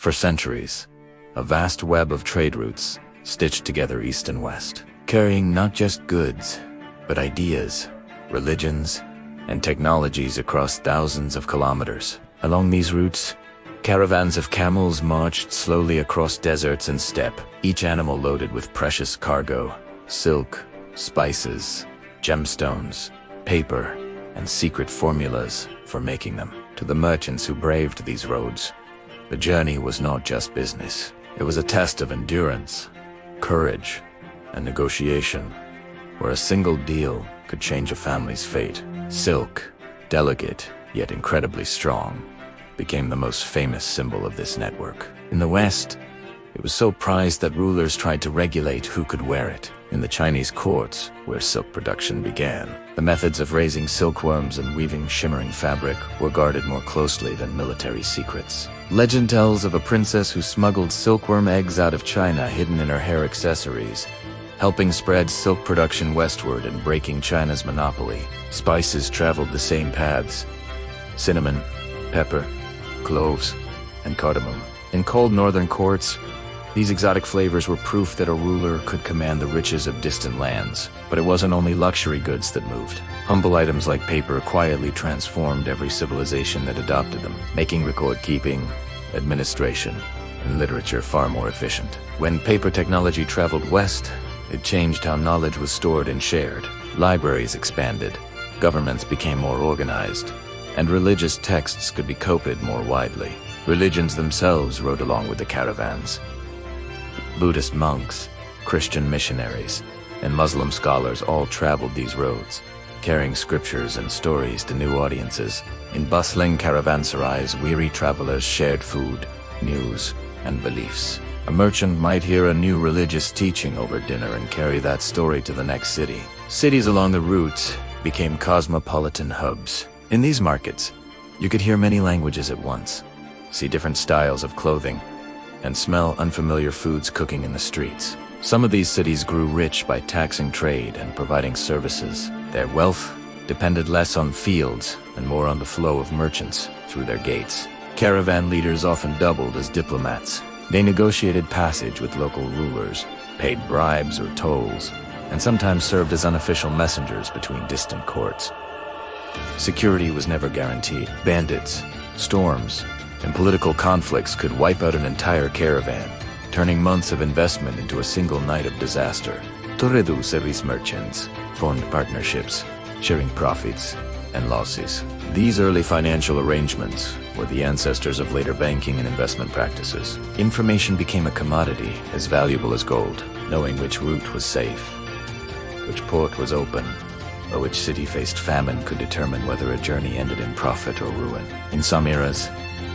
For centuries, a vast web of trade routes stitched together east and west, carrying not just goods, but ideas, religions, and technologies across thousands of kilometers. Along these routes, caravans of camels marched slowly across deserts and steppe, each animal loaded with precious cargo, silk, spices, gemstones, paper, and secret formulas for making them. To the merchants who braved these roads, the journey was not just business. It was a test of endurance, courage, and negotiation, where a single deal could change a family's fate. Silk, delicate yet incredibly strong, became the most famous symbol of this network. In the West, it was so prized that rulers tried to regulate who could wear it. In the Chinese courts, where silk production began, the methods of raising silkworms and weaving shimmering fabric were guarded more closely than military secrets. Legend tells of a princess who smuggled silkworm eggs out of China hidden in her hair accessories, helping spread silk production westward and breaking China's monopoly. Spices traveled the same paths: cinnamon, pepper, cloves, and cardamom. In cold northern courts, these exotic flavors were proof that a ruler could command the riches of distant lands. But it wasn't only luxury goods that moved. Humble items like paper quietly transformed every civilization that adopted them, making record-keeping, administration, and literature far more efficient. When paper technology traveled west, it changed how knowledge was stored and shared. Libraries expanded, governments became more organized, and religious texts could be copied more widely. Religions themselves rode along with the caravans. Buddhist monks, Christian missionaries, and Muslim scholars all traveled these roads, carrying scriptures and stories to new audiences. In bustling caravanserais, weary travelers shared food, news, and beliefs. A merchant might hear a new religious teaching over dinner and carry that story to the next city. Cities along the routes became cosmopolitan hubs. In these markets, you could hear many languages at once, see different styles of clothing, and smell unfamiliar foods cooking in the streets. Some of these cities grew rich by taxing trade and providing services. Their wealth depended less on fields and more on the flow of merchants through their gates. Caravan leaders often doubled as diplomats. They negotiated passage with local rulers, paid bribes or tolls, and sometimes served as unofficial messengers between distant courts. Security was never guaranteed. Bandits, storms, and political conflicts could wipe out an entire caravan, turning months of investment into a single night of disaster. To reduce these merchants formed partnerships, sharing profits and losses. These early financial arrangements were the ancestors of later banking and investment practices. Information became a commodity as valuable as gold. Knowing which route was safe, which port was open, or which city faced famine could determine whether a journey ended in profit or ruin. In some eras,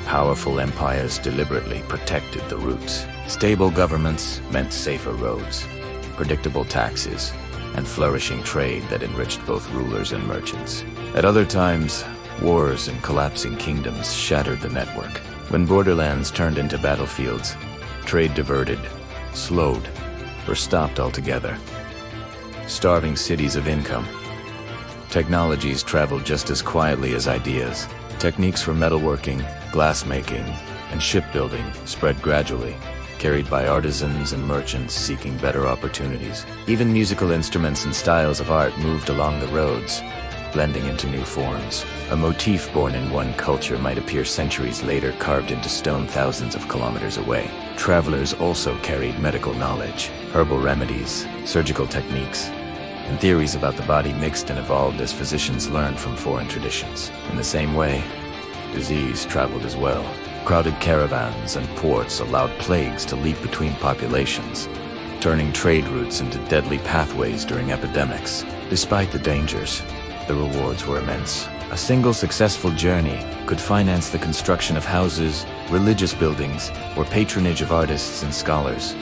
powerful empires deliberately protected the routes. Stable governments meant safer roads, predictable taxes, and flourishing trade that enriched both rulers and merchants. At other times, wars and collapsing kingdoms shattered the network. When borderlands turned into battlefields, trade diverted, slowed, or stopped altogether, starving cities of income. Technologies traveled just as quietly as ideas. Techniques for metalworking, glassmaking, and shipbuilding spread gradually, carried by artisans and merchants seeking better opportunities. Even musical instruments and styles of art moved along the roads, blending into new forms. A motif born in one culture might appear centuries later carved into stone thousands of kilometers away. Travelers also carried medical knowledge, herbal remedies, surgical techniques, and theories about the body mixed and evolved as physicians learned from foreign traditions. In the same way, disease traveled as well. Crowded caravans and ports allowed plagues to leap between populations, turning trade routes into deadly pathways during epidemics. Despite the dangers, the rewards were immense. A single successful journey could finance the construction of houses, religious buildings, or patronage of artists and scholars.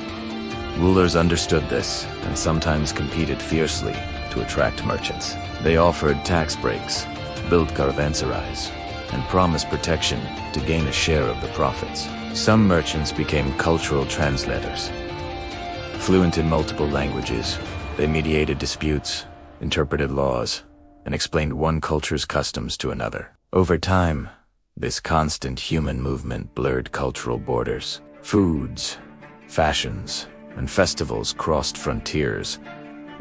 Rulers understood this and sometimes competed fiercely to attract merchants. They offered tax breaks, built caravanserais, and promised protection to gain a share of the profits. Some merchants became cultural translators. Fluent in multiple languages, they mediated disputes, interpreted laws, and explained one culture's customs to another. Over time, This constant human movement blurred cultural borders. Foods, fashions, and festivals crossed frontiers,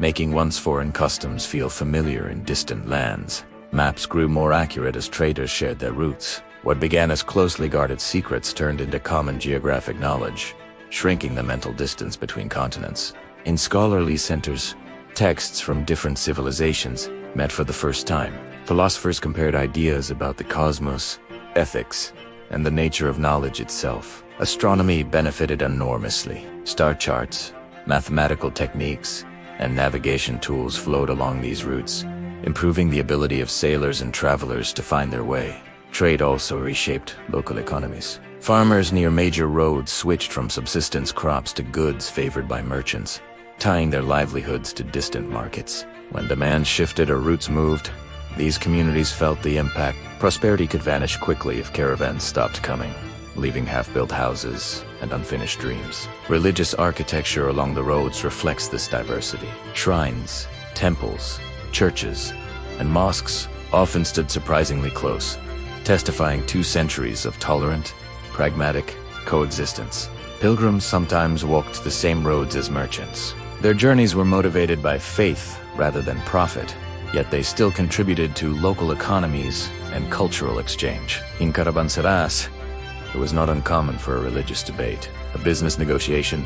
making once foreign customs feel familiar in distant lands. Maps grew more accurate as traders shared their routes. What began as closely guarded secrets turned into common geographic knowledge, shrinking the mental distance between continents. In scholarly centers, texts from different civilizations met for the first time. Philosophers compared ideas about the cosmos, ethics, and the nature of knowledge itself. Astronomy benefited enormously. Star charts, mathematical techniques, and navigation tools flowed along these routes, improving the ability of sailors and travelers to find their way. Trade also reshaped local economies. Farmers near major roads switched from subsistence crops to goods favored by merchants, tying their livelihoods to distant markets. When demand shifted or routes moved, these communities felt the impact. Prosperity could vanish quickly if caravans stopped coming, leaving half-built houses and unfinished dreams. Religious architecture along the roads reflects this diversity. Shrines, temples, churches, and mosques often stood surprisingly close, testifying 2 centuries of tolerant, pragmatic coexistence. Pilgrims sometimes walked the same roads as merchants. Their journeys were motivated by faith rather than profit, yet they still contributed to local economies and cultural exchange. In Caravans, it was not uncommon for a religious debate, a business negotiation,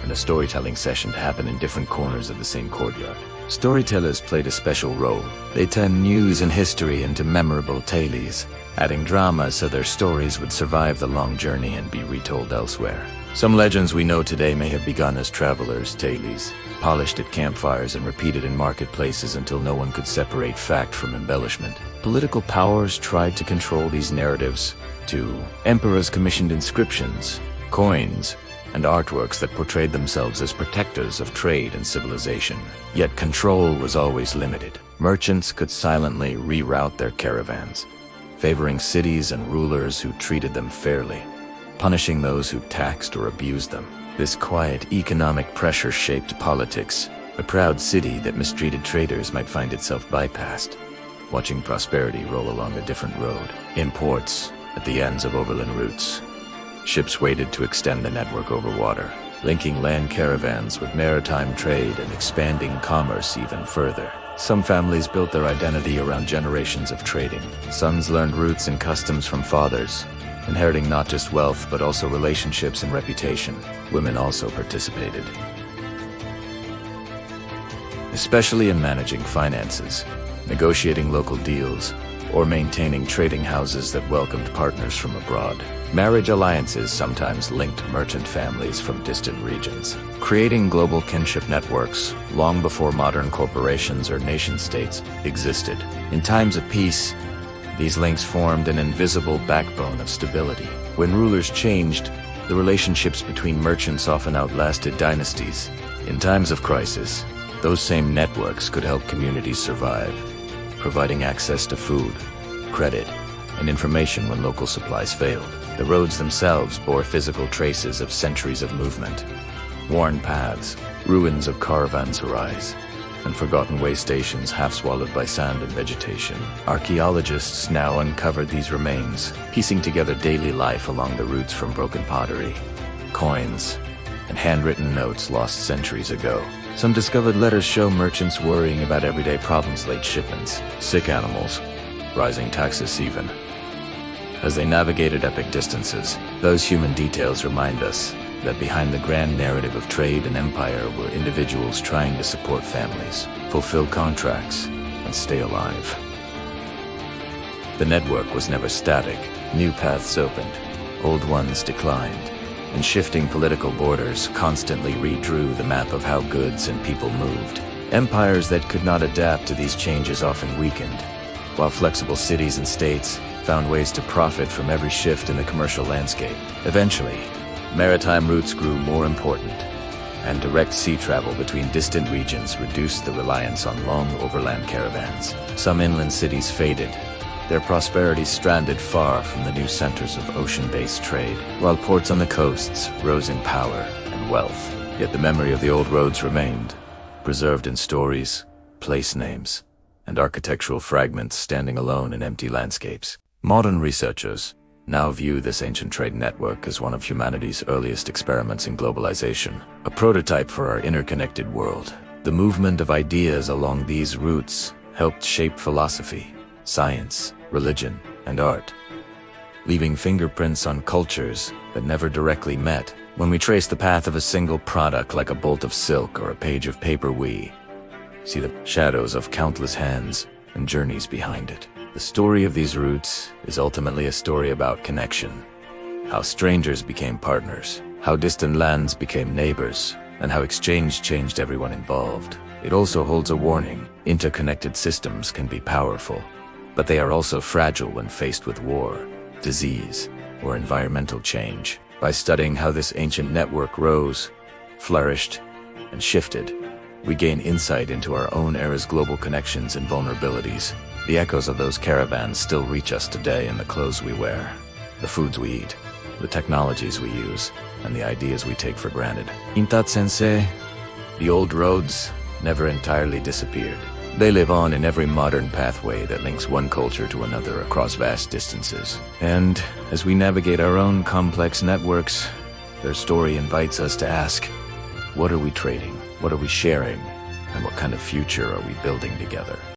and a storytelling session to happen in different corners of the same courtyard. Storytellers played a special role. They turned news and history into memorable tales, adding drama so their stories would survive the long journey and be retold elsewhere. Some legends we know today may have begun as travelers' tales, polished at campfires and repeated in marketplaces until no one could separate fact from embellishment. Political powers tried to control these narratives, too. Emperors commissioned inscriptions, coins, and artworks that portrayed themselves as protectors of trade and civilization. Yet control was always limited. Merchants could silently reroute their caravans, favoring cities and rulers who treated them fairly, punishing those who taxed or abused them. This quiet economic pressure shaped politics. A proud city that mistreated traders might find itself bypassed, watching prosperity roll along a different road. In ports, at the ends of overland routes, ships waited to extend the network over water, linking land caravans with maritime trade and expanding commerce even further. Some families built their identity around generations of trading. Sons learned roots and customs from fathers, inheriting not just wealth but also relationships and reputation. Women also participated, especially in managing finances, negotiating local deals, or maintaining trading houses that welcomed partners from abroad. Marriage alliances sometimes linked merchant families from distant regions, creating global kinship networks long before modern corporations or nation-states existed. In times of peace, these links formed an invisible backbone of stability. When rulers changed, the relationships between merchants often outlasted dynasties. In times of crisis, those same networks could help communities survive, providing access to food, credit, and information when local supplies failed. The roads themselves bore physical traces of centuries of movement. Worn paths, ruins of caravans arise, and forgotten way stations half swallowed by sand and vegetation. Archaeologists now uncovered these remains, piecing together daily life along the routes from broken pottery, coins, and handwritten notes lost centuries ago. Some discovered letters show merchants worrying about everyday problems: late shipments, sick animals, rising taxes even. As they navigated epic distances, those human details remind us that behind the grand narrative of trade and empire were individuals trying to support families, fulfill contracts, and stay alive. The network was never static. New paths opened, old ones declined, and shifting political borders constantly redrew the map of how goods and people moved. Empires that could not adapt to these changes often weakened, while flexible cities and states found ways to profit from every shift in the commercial landscape. Eventually, maritime routes grew more important, and direct sea travel between distant regions reduced the reliance on long overland caravans. Some inland cities faded, their prosperity stranded far from the new centers of ocean-based trade, while ports on the coasts rose in power and wealth. Yet the memory of the old roads remained, preserved in stories, place names, and architectural fragments standing alone in empty landscapes. Modern researchers now view this ancient trade network as one of humanity's earliest experiments in globalization, a prototype for our interconnected world. The movement of ideas along these routes helped shape philosophy, science, religion, and art, leaving fingerprints on cultures that never directly met. When we trace the path of a single product like a bolt of silk or a page of paper, we see the shadows of countless hands and journeys behind it. The story of these routes is ultimately a story about connection, how strangers became partners, how distant lands became neighbors, and how exchange changed everyone involved. It also holds a warning. Interconnected systems can be powerful, but they are also fragile when faced with war, disease, or environmental change. By studying how this ancient network rose, flourished, and shifted, we gain insight into our own era's global connections and vulnerabilities. The echoes of those caravans still reach us today in the clothes we wear, the foods we eat, the technologies we use, and the ideas we take for granted. In that sense, the old roads never entirely disappeared. They live on in every modern pathway that links one culture to another across vast distances. And as we navigate our own complex networks, their story invites us to ask, what are we trading? What are we sharing? And what kind of future are we building together?